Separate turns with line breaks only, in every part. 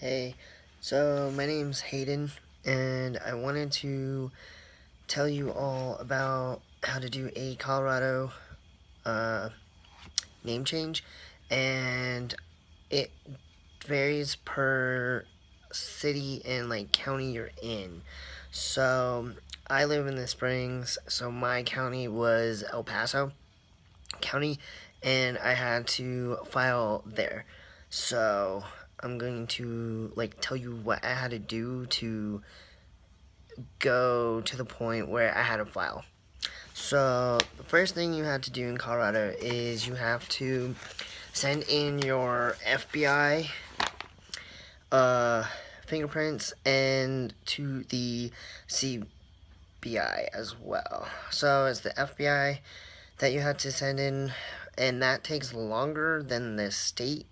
Hey, so my name's Hayden, and I wanted to tell you all about how to do a Colorado uh, name change, and it varies per city and county you're in. So I live in the Springs, so my county was El Paso County, and I had to file there. So I'm going to tell you what I had to do to go to the point where I had to file. So the first thing you have to do in Colorado is you have to send in your FBI fingerprints and to the CBI as well. So it's the FBI that you have to send in, and that takes longer than the state.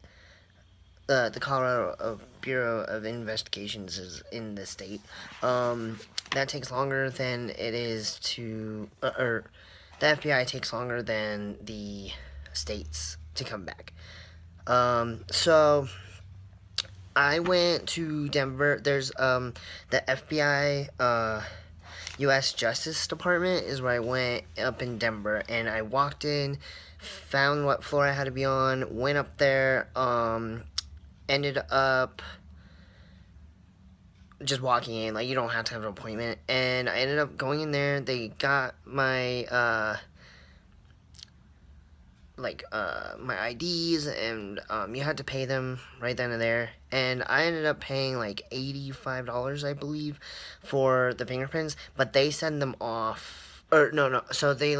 The Colorado Bureau of Investigations is in the state. That takes longer than it is to, or the FBI takes longer than the states to come back. So I went to Denver. There's the FBI U.S. Justice Department is where I went up in Denver, and I walked in, found what floor I had to be on, went up there, ended up just walking in, you don't have to have an appointment, and I ended up going in there. They got my my IDs, and you had to pay them right then and there, and I ended up paying $85, I believe, for the fingerprints, but they send them off, or no, so they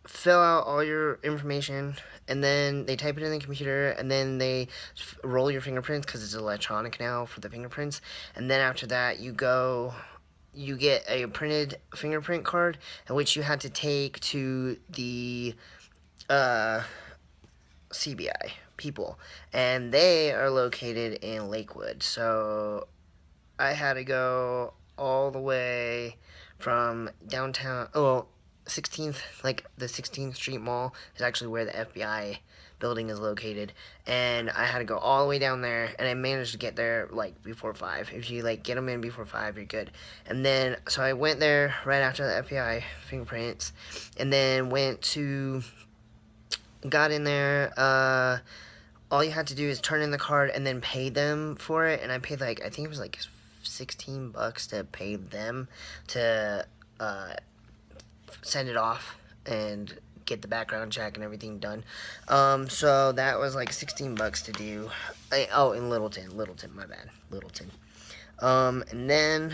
fill out all your information, and then they type it in the computer, and then they roll your fingerprints, because it's electronic now for the fingerprints, and then after that you get a printed fingerprint card, in which you had to take to the CBI people, and they are located in Lakewood. So I had to go all the way from downtown. Oh, 16th, the 16th Street Mall is actually where the FBI building is located, and I had to go all the way down there, and I managed to get there before 5. If you get them in before 5, you're good. And then so I went there right after the FBI fingerprints, and then got in there. All you had to do is turn in the card and then pay them for it, and I paid I think it was $16 to pay them to send it off and get the background check and everything done. So that was $16 to do. In Littleton, my bad, Littleton. And then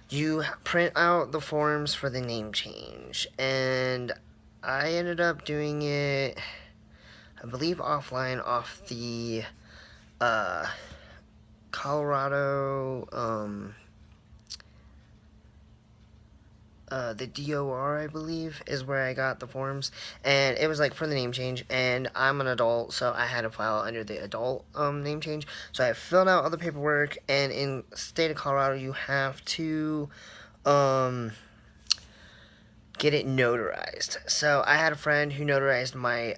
you print out the forms for the name change, and I ended up doing it, I believe, offline off the Colorado, the DOR, I believe, is where I got the forms, and it was for the name change, and I'm an adult, so I had to file under the adult name change. So I filled out all the paperwork, and in the state of Colorado, you have to get it notarized. So I had a friend who notarized my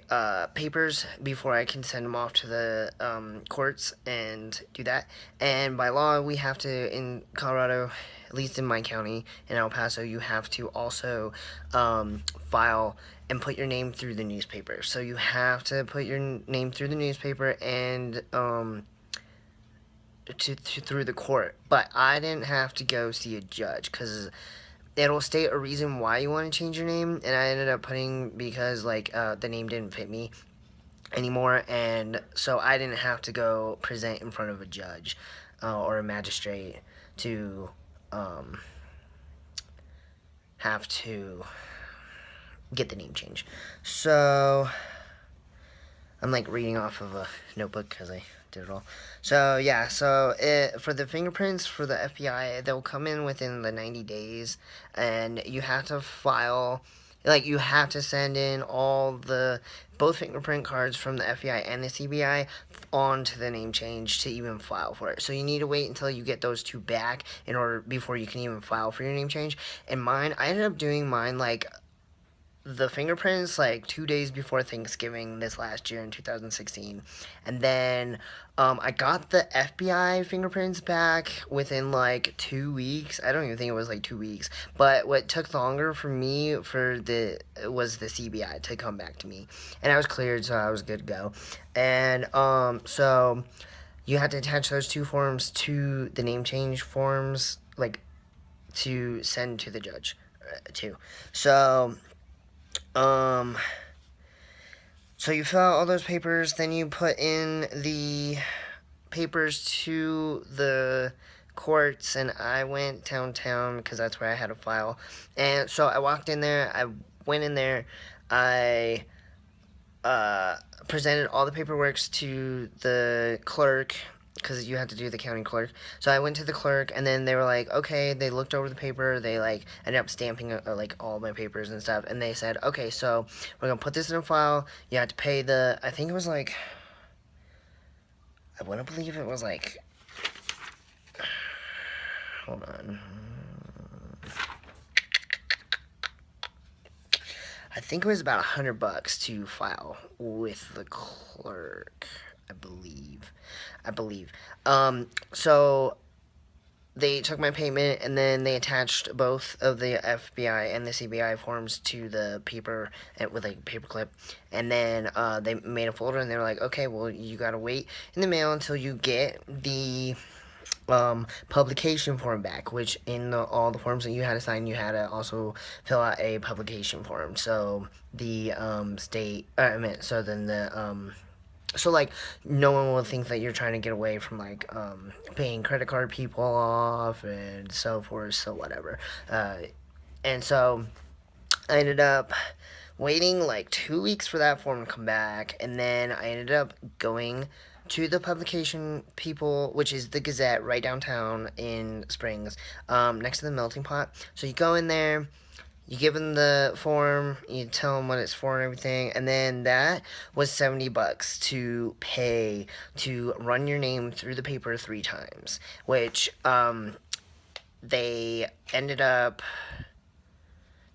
papers before I can send them off to the courts and do that. And by law, we have to, in Colorado, at least in my county, in El Paso, you have to also file and put your name through the newspaper. So you have to put your name through the newspaper and through the court. But I didn't have to go see a judge, because it'll state a reason why you want to change your name, and I ended up putting because the name didn't fit me anymore, and so I didn't have to go present in front of a judge or a magistrate to have to get the name change. So I'm reading off of a notebook because I did it all. So yeah, for the fingerprints for the FBI, they'll come in within the 90 days, and you have to file, you have to send in both fingerprint cards from the FBI and the CBI onto the name change to even file for it. So you need to wait until you get those two back before you can even file for your name change. And I ended up doing mine the fingerprints like 2 days before Thanksgiving this last year in 2016, and then I got the FBI fingerprints back within like 2 weeks. I don't even think it was like 2 weeks, but what took longer for me was the CBI to come back to me, and I was cleared, so I was good to go. And so you had to attach those two forms to the name change forms, like to send to the judge, too. So um, so you fill out all those papers, then you put in the papers to the courts, and I went downtown because that's where I had a file. And so I walked in there, I went in there, I uh, presented all the paperwork to the clerk because you had to do the county clerk. So I went to the clerk, and then they were like, okay. They looked over the paper. They like ended up stamping like all my papers and stuff, and they said, okay, so we're gonna put this in a file. You have to pay the. I think it was like. I want to believe it was like. Hold on. I think it was about $100 to file with the clerk. I believe. So they took my payment, and then they attached both of the FBI and the CBI forms to the paper with like a paper clip, and then they made a folder, and they were like, okay, well, you gotta wait in the mail until you get the publication form back, which in all the forms that you had to sign, you had to also fill out a publication form. So the so then so like no one will think that you're trying to get away from like paying credit card people off and so forth, so whatever. And so I ended up waiting like 2 weeks for that form to come back, and then I ended up going to the publication people, which is the Gazette right downtown in Springs, next to the melting pot. So you go in there, you give them the form, you tell them what it's for and everything, and then that was $70 to pay to run your name through the paper 3 times, which they ended up.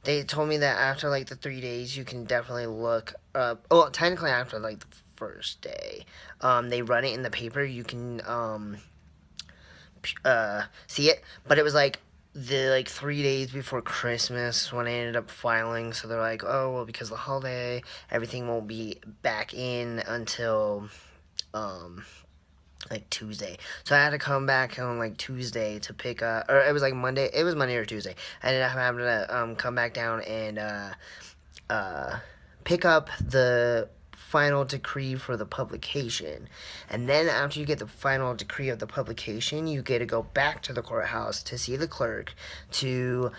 They told me that after like the 3 days, you can definitely look up. Well, technically after like the first day, they run it in the paper. You can see it, but it was like the 3 days before Christmas when I ended up filing. So they're like, oh well, because of the holiday, everything won't be back in until like Tuesday. So I had to come back on like Tuesday to pick up, or it was like Monday. It was Monday or Tuesday. I ended up having to come back down and pick up the final decree for the publication. And then after you get the final decree of the publication, you get to go back to the courthouse to see the clerk to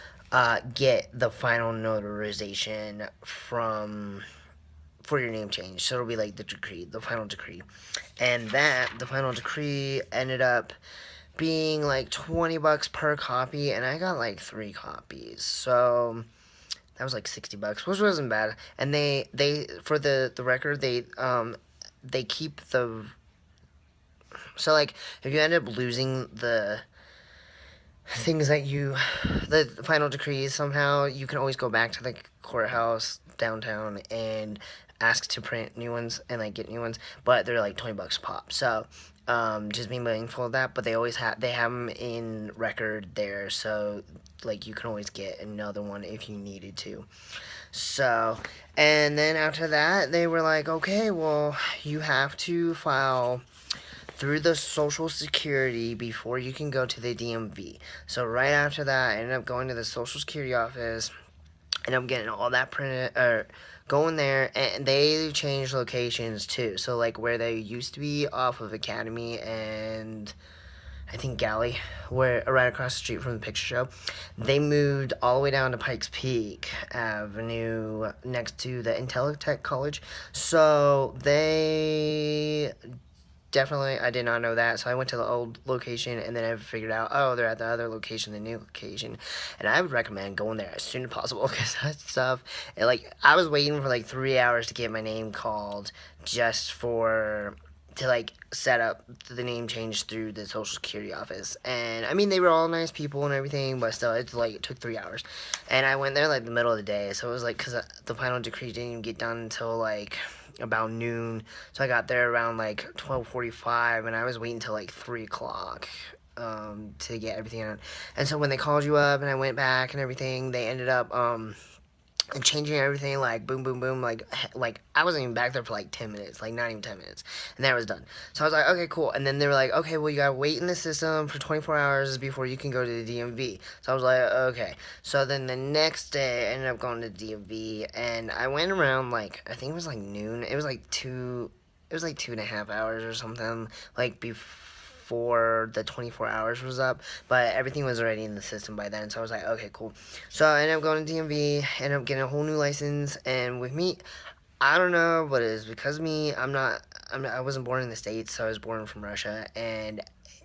get the final notarization for your name change. So it'll be like the final decree. And the final decree ended up being like $20 per copy, and I got like 3 copies. So that was like $60, which wasn't bad. And they for the record, they keep the. So like if you end up losing the things that the final decrees somehow, you can always go back to the courthouse downtown and ask to print new ones and like get new ones, but they're like $20 pop. So just be mindful of that. But they have them in record there, so like you can always get another one if you needed to. So, and then after that, they were like, okay, well, you have to file through the Social Security before you can go to the DMV. So right after that, I ended up going to the Social Security office, and I'm getting all that printed, or going there, and they changed locations too. So like where they used to be off of Academy and I think Galley, where right across the street from the picture show, they moved all the way down to Pikes Peak Avenue next to the Intellitech College. So they definitely, I did not know that, so I went to the old location, and then I figured out, oh, they're at the other location, the new location, and I would recommend going there as soon as possible, because that stuff, I was waiting for like 3 hours to get my name called, just for to like set up the name change through the social security office. And I mean, they were all nice people and everything, but still, it's like it took 3 hours. And I went there like the middle of the day, so it was like because the final decree didn't even get done until like about noon. So I got there around like 12:45, and I was waiting till like 3 o'clock to get everything out. And so when they called you up and I went back and everything, they ended up and changing everything like boom boom boom, like I wasn't even back there for like 10 minutes, like not even 10 minutes, and that was done. So I was like, okay, cool. And then they were like, okay, well, you gotta wait in the system for 24 hours before you can go to the DMV. So I was like, okay. So then the next day I ended up going to the DMV, and I went around like, I think it was like noon. It was like 2.5 hours or something, like before the 24 hours was up, but everything was already in the system by then. So I was like, okay, cool. So I ended up going to DMV, ended up getting a whole new license. And with me, I don't know, but it's because of me. I wasn't born in the States, so I was born from Russia. And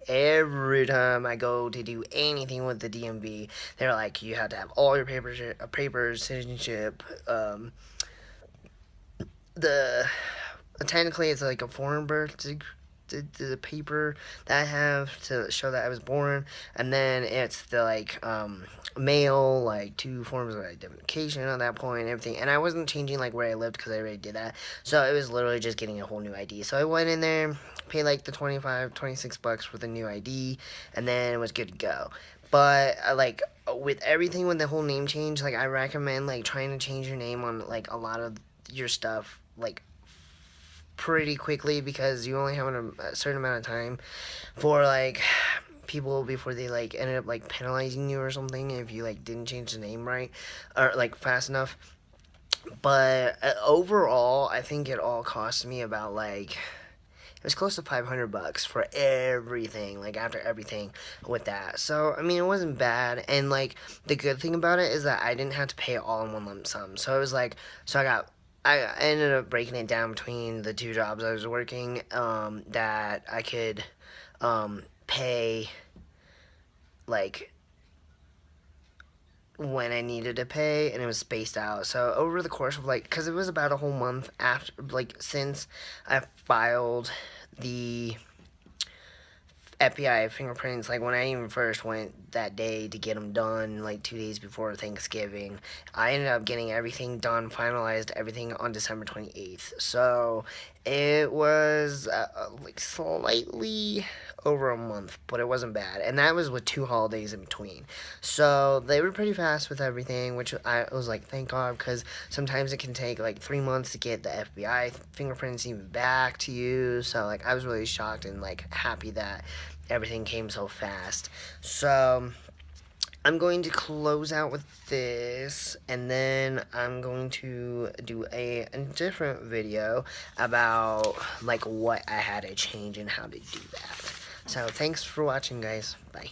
every time I go to do anything with the DMV, they're like, you have to have all your papers, citizenship, the technically it's like a foreign birth, the paper that I have to show that I was born, and then it's the like mail, like 2 forms of identification at that point and everything. And I wasn't changing like where I lived because I already did that, so it was literally just getting a whole new ID. So I went in there, paid like the 26 bucks for the new ID, and then it was good to go. But like with everything with the whole name change, like I recommend like trying to change your name on like a lot of your stuff like pretty quickly, because you only have a certain amount of time for like people before they like ended up like penalizing you or something if you like didn't change the name right or like fast enough. But overall, I think it all cost me about like it was close to 500 bucks for everything, like after everything with that. So I mean, it wasn't bad. And like the good thing about it is that I didn't have to pay it all in one lump sum. So it was like, I ended up breaking it down between the 2 jobs I was working, that I could pay like when I needed to pay, and it was spaced out. So over the course of like, because it was about a whole month after, like since I filed the FBI fingerprints, like when I even first went that day to get them done, like 2 days before Thanksgiving, I ended up getting everything done, finalized everything on December 28th. So it was like slightly over a month, but it wasn't bad. And that was with 2 holidays in between. So they were pretty fast with everything, which I was like, thank God, because sometimes it can take like 3 months to get the FBI fingerprints even back to you. So like I was really shocked and like happy that everything came so fast. So I'm going to close out with this, and then I'm going to do a different video about like what I had to change and how to do that. So thanks for watching, guys. Bye.